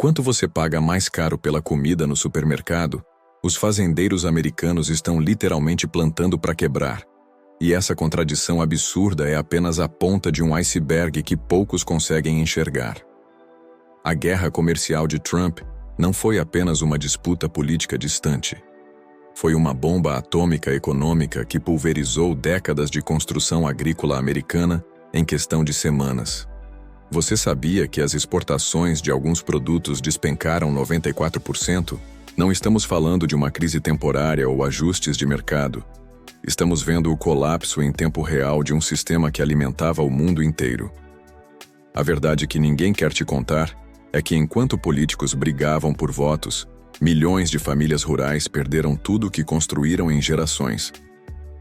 Enquanto você paga mais caro pela comida no supermercado, os fazendeiros americanos estão literalmente plantando para quebrar. E essa contradição absurda é apenas a ponta de um iceberg que poucos conseguem enxergar. A guerra comercial de Trump não foi apenas uma disputa política distante. Foi uma bomba atômica econômica que pulverizou décadas de construção agrícola americana em questão de semanas. Você sabia que as exportações de alguns produtos despencaram 94%? Não estamos falando de uma crise temporária ou ajustes de mercado. Estamos vendo o colapso em tempo real de um sistema que alimentava o mundo inteiro. A verdade que ninguém quer te contar é que enquanto políticos brigavam por votos, milhões de famílias rurais perderam tudo o que construíram em gerações.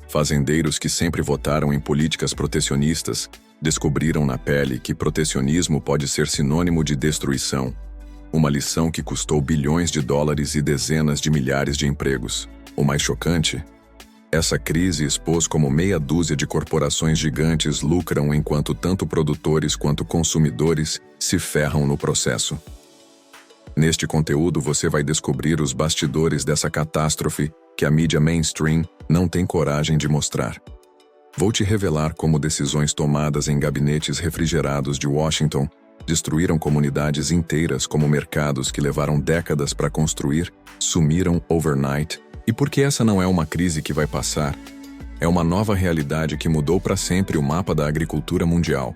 Fazendeiros que sempre votaram em políticas protecionistas descobriram na pele que protecionismo pode ser sinônimo de destruição. Uma lição que custou bilhões de dólares e dezenas de milhares de empregos. O mais chocante? Essa crise expôs como meia dúzia de corporações gigantes lucram enquanto tanto produtores quanto consumidores se ferram no processo. Neste conteúdo você vai descobrir os bastidores dessa catástrofe que a mídia mainstream não tem coragem de mostrar. Vou te revelar como decisões tomadas em gabinetes refrigerados de Washington destruíram comunidades inteiras, como mercados que levaram décadas para construir sumiram overnight, e por que essa não é uma crise que vai passar. É uma nova realidade que mudou para sempre o mapa da agricultura mundial.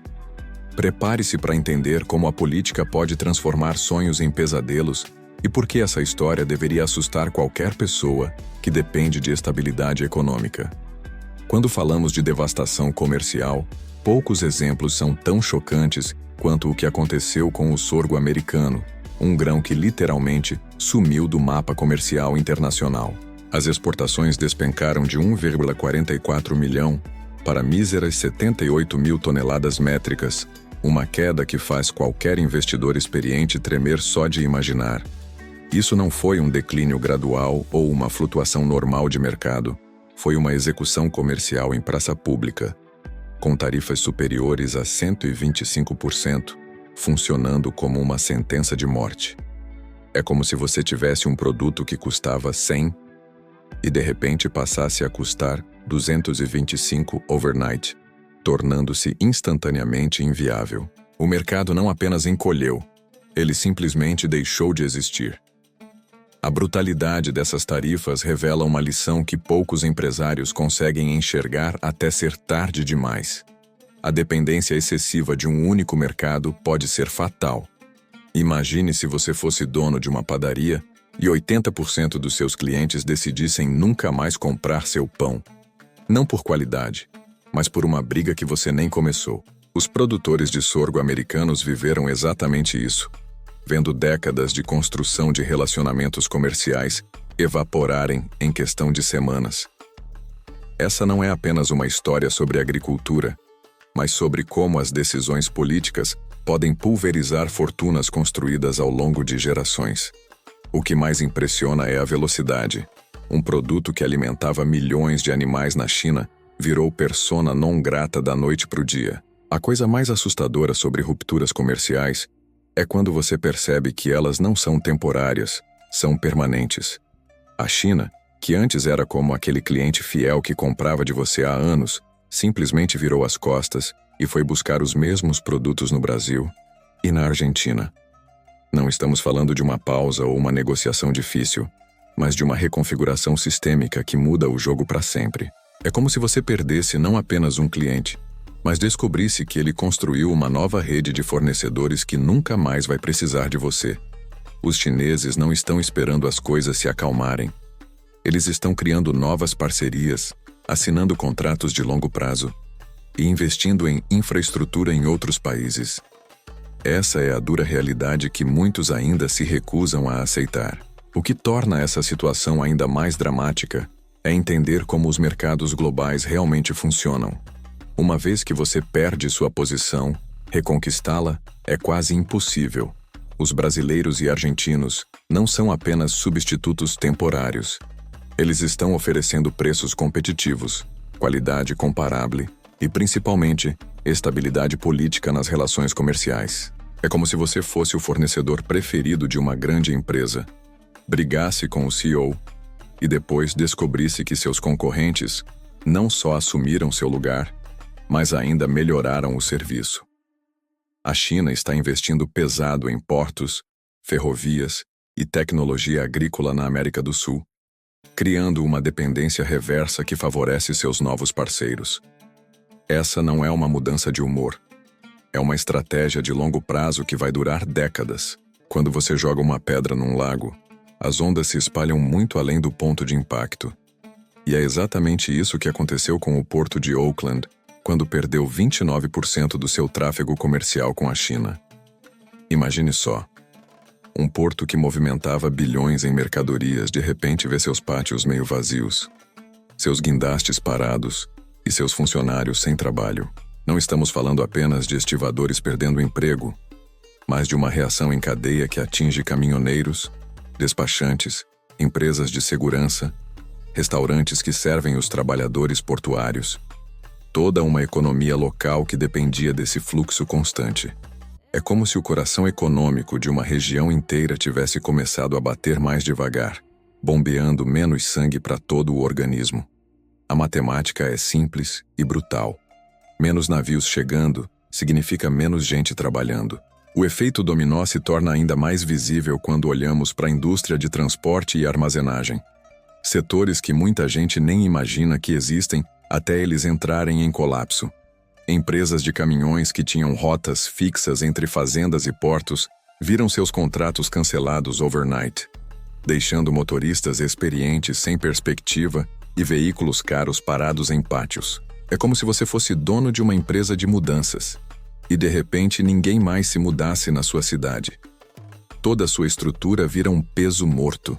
Prepare-se para entender como a política pode transformar sonhos em pesadelos e por que essa história deveria assustar qualquer pessoa que depende de estabilidade econômica. Quando falamos de devastação comercial, poucos exemplos são tão chocantes quanto o que aconteceu com o sorgo americano, um grão que literalmente sumiu do mapa comercial internacional. As exportações despencaram de 1,44 milhão para míseras 78 mil toneladas métricas, uma queda que faz qualquer investidor experiente tremer só de imaginar. Isso não foi um declínio gradual ou uma flutuação normal de mercado. Foi uma execução comercial em praça pública, com tarifas superiores a 125%, funcionando como uma sentença de morte. É como se você tivesse um produto que custava 100 e de repente passasse a custar 225 overnight, tornando-se instantaneamente inviável. O mercado não apenas encolheu, ele simplesmente deixou de existir. A brutalidade dessas tarifas revela uma lição que poucos empresários conseguem enxergar até ser tarde demais. A dependência excessiva de um único mercado pode ser fatal. Imagine se você fosse dono de uma padaria e 80% dos seus clientes decidissem nunca mais comprar seu pão. Não por qualidade, mas por uma briga que você nem começou. Os produtores de sorgo americanos viveram exatamente isso, vendo décadas de construção de relacionamentos comerciais evaporarem em questão de semanas. Essa não é apenas uma história sobre agricultura, mas sobre como as decisões políticas podem pulverizar fortunas construídas ao longo de gerações. O que mais impressiona é a velocidade. Um produto que alimentava milhões de animais na China virou persona non grata da noite para o dia. A coisa mais assustadora sobre rupturas comerciais é quando você percebe que elas não são temporárias, são permanentes. A China, que antes era como aquele cliente fiel que comprava de você há anos, simplesmente virou as costas e foi buscar os mesmos produtos no Brasil e na Argentina. Não estamos falando de uma pausa ou uma negociação difícil, mas de uma reconfiguração sistêmica que muda o jogo para sempre. É como se você perdesse não apenas um cliente, mas descobrisse que ele construiu uma nova rede de fornecedores que nunca mais vai precisar de você. Os chineses não estão esperando as coisas se acalmarem. Eles estão criando novas parcerias, assinando contratos de longo prazo e investindo em infraestrutura em outros países. Essa é a dura realidade que muitos ainda se recusam a aceitar. O que torna essa situação ainda mais dramática é entender como os mercados globais realmente funcionam. Uma vez que você perde sua posição, reconquistá-la é quase impossível. Os brasileiros e argentinos não são apenas substitutos temporários. Eles estão oferecendo preços competitivos, qualidade comparável e, principalmente, estabilidade política nas relações comerciais. É como se você fosse o fornecedor preferido de uma grande empresa, brigasse com o CEO e depois descobrisse que seus concorrentes não só assumiram seu lugar, mas ainda melhoraram o serviço. A China está investindo pesado em portos, ferrovias e tecnologia agrícola na América do Sul, criando uma dependência reversa que favorece seus novos parceiros. Essa não é uma mudança de humor. É uma estratégia de longo prazo que vai durar décadas. Quando você joga uma pedra num lago, as ondas se espalham muito além do ponto de impacto. E é exatamente isso que aconteceu com o porto de Oakland, quando perdeu 29% do seu tráfego comercial com a China. Imagine só. Um porto que movimentava bilhões em mercadorias de repente vê seus pátios meio vazios, seus guindastes parados e seus funcionários sem trabalho. Não estamos falando apenas de estivadores perdendo emprego, mas de uma reação em cadeia que atinge caminhoneiros, despachantes, empresas de segurança, restaurantes que servem os trabalhadores portuários. Toda uma economia local que dependia desse fluxo constante. É como se o coração econômico de uma região inteira tivesse começado a bater mais devagar, bombeando menos sangue para todo o organismo. A matemática é simples e brutal. Menos navios chegando significa menos gente trabalhando. O efeito dominó se torna ainda mais visível quando olhamos para a indústria de transporte e armazenagem. Setores que muita gente nem imagina que existem até eles entrarem em colapso. Empresas de caminhões que tinham rotas fixas entre fazendas e portos viram seus contratos cancelados overnight, deixando motoristas experientes sem perspectiva e veículos caros parados em pátios. É como se você fosse dono de uma empresa de mudanças e de repente ninguém mais se mudasse na sua cidade. Toda a sua estrutura vira um peso morto.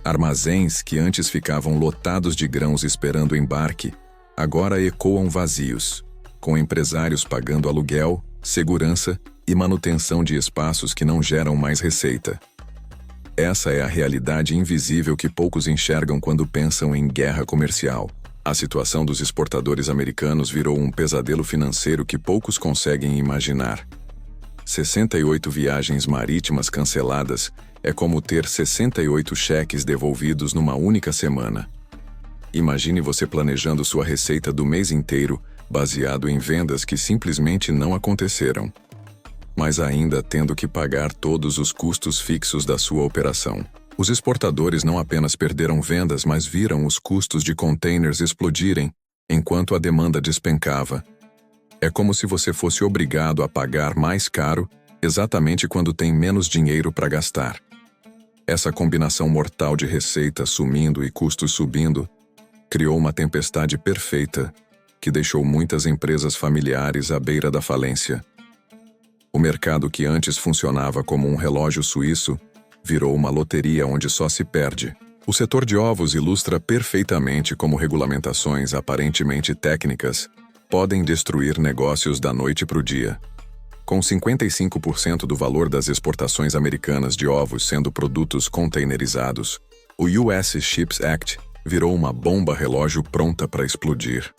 Armazéns que antes ficavam lotados de grãos esperando o embarque, agora ecoam vazios, com empresários pagando aluguel, segurança e manutenção de espaços que não geram mais receita. Essa é a realidade invisível que poucos enxergam quando pensam em guerra comercial. A situação dos exportadores americanos virou um pesadelo financeiro que poucos conseguem imaginar. 68 viagens marítimas canceladas é como ter 68 cheques devolvidos numa única semana. Imagine você planejando sua receita do mês inteiro baseado em vendas que simplesmente não aconteceram, mas ainda tendo que pagar todos os custos fixos da sua operação. Os exportadores não apenas perderam vendas, mas viram os custos de containers explodirem enquanto a demanda despencava. É como se você fosse obrigado a pagar mais caro exatamente quando tem menos dinheiro para gastar. Essa combinação mortal de receita sumindo e custos subindo criou uma tempestade perfeita que deixou muitas empresas familiares à beira da falência. O mercado que antes funcionava como um relógio suíço virou uma loteria onde só se perde. O setor de ovos ilustra perfeitamente como regulamentações aparentemente técnicas podem destruir negócios da noite para o dia. Com 55% do valor das exportações americanas de ovos sendo produtos containerizados, o US Chips Act virou uma bomba relógio pronta para explodir.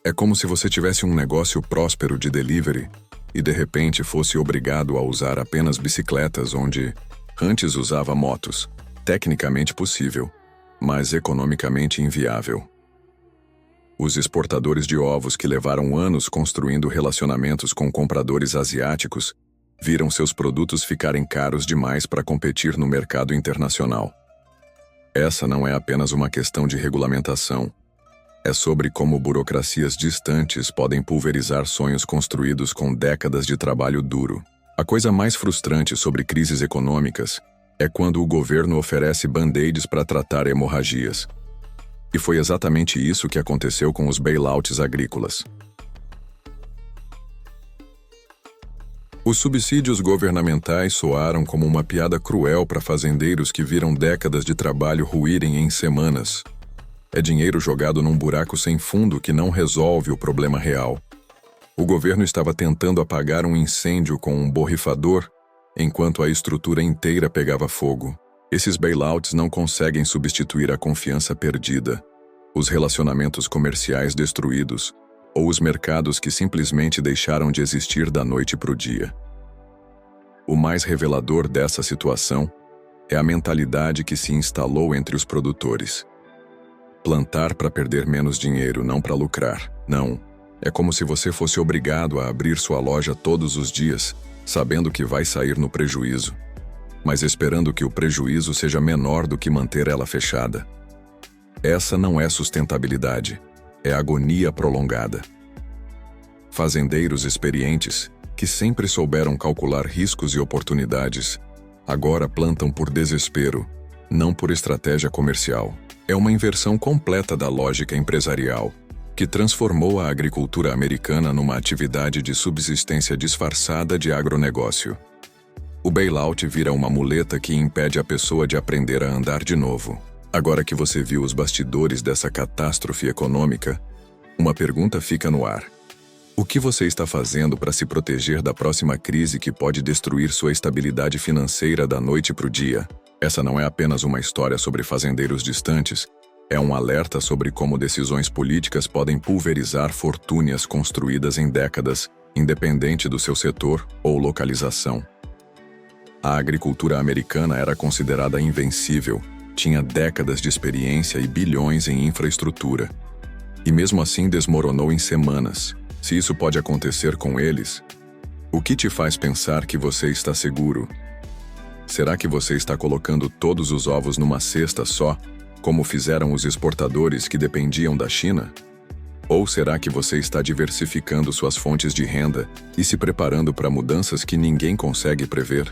É como se você tivesse um negócio próspero de delivery e de repente fosse obrigado a usar apenas bicicletas onde antes usava motos. Tecnicamente possível, mas economicamente inviável. Os exportadores de ovos que levaram anos construindo relacionamentos com compradores asiáticos viram seus produtos ficarem caros demais para competir no mercado internacional. Essa não é apenas uma questão de regulamentação. É sobre como burocracias distantes podem pulverizar sonhos construídos com décadas de trabalho duro. A coisa mais frustrante sobre crises econômicas é quando o governo oferece band-aids para tratar hemorragias. E foi exatamente isso que aconteceu com os bailouts agrícolas. Os subsídios governamentais soaram como uma piada cruel para fazendeiros que viram décadas de trabalho ruírem em semanas. É dinheiro jogado num buraco sem fundo que não resolve o problema real. O governo estava tentando apagar um incêndio com um borrifador, enquanto a estrutura inteira pegava fogo. Esses bailouts não conseguem substituir a confiança perdida, os relacionamentos comerciais destruídos, ou os mercados que simplesmente deixaram de existir da noite para o dia. O mais revelador dessa situação é a mentalidade que se instalou entre os produtores. Plantar para perder menos dinheiro, não para lucrar. Não. É como se você fosse obrigado a abrir sua loja todos os dias, sabendo que vai sair no prejuízo, mas esperando que o prejuízo seja menor do que manter ela fechada. Essa não é sustentabilidade, é agonia prolongada. Fazendeiros experientes, que sempre souberam calcular riscos e oportunidades, agora plantam por desespero, não por estratégia comercial. É uma inversão completa da lógica empresarial, que transformou a agricultura americana numa atividade de subsistência disfarçada de agronegócio. O bailout vira uma muleta que impede a pessoa de aprender a andar de novo. Agora que você viu os bastidores dessa catástrofe econômica, uma pergunta fica no ar. O que você está fazendo para se proteger da próxima crise que pode destruir sua estabilidade financeira da noite para o dia? Essa não é apenas uma história sobre fazendeiros distantes, é um alerta sobre como decisões políticas podem pulverizar fortunas construídas em décadas, independente do seu setor ou localização. A agricultura americana era considerada invencível, tinha décadas de experiência e bilhões em infraestrutura. E mesmo assim desmoronou em semanas. Se isso pode acontecer com eles, o que te faz pensar que você está seguro? Será que você está colocando todos os ovos numa cesta só, como fizeram os exportadores que dependiam da China? Ou será que você está diversificando suas fontes de renda e se preparando para mudanças que ninguém consegue prever?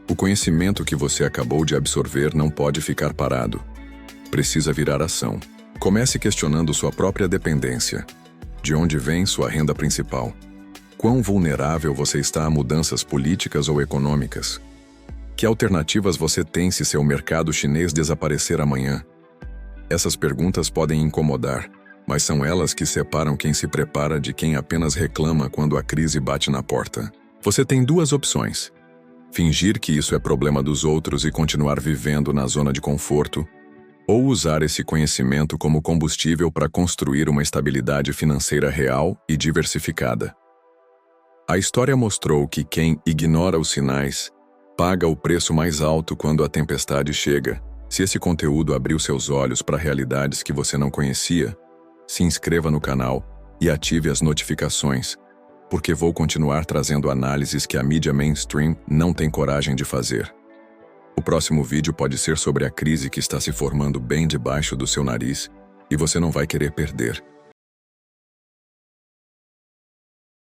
O conhecimento que você acabou de absorver não pode ficar parado. Precisa virar ação. Comece questionando sua própria dependência. De onde vem sua renda principal? Quão vulnerável você está a mudanças políticas ou econômicas? Que alternativas você tem se seu mercado chinês desaparecer amanhã? Essas perguntas podem incomodar, mas são elas que separam quem se prepara de quem apenas reclama quando a crise bate na porta. Você tem duas opções: fingir que isso é problema dos outros e continuar vivendo na zona de conforto, ou usar esse conhecimento como combustível para construir uma estabilidade financeira real e diversificada. A história mostrou que quem ignora os sinais paga o preço mais alto quando a tempestade chega. Se esse conteúdo abriu seus olhos para realidades que você não conhecia, se inscreva no canal e ative as notificações, porque vou continuar trazendo análises que a mídia mainstream não tem coragem de fazer. O próximo vídeo pode ser sobre a crise que está se formando bem debaixo do seu nariz e você não vai querer perder.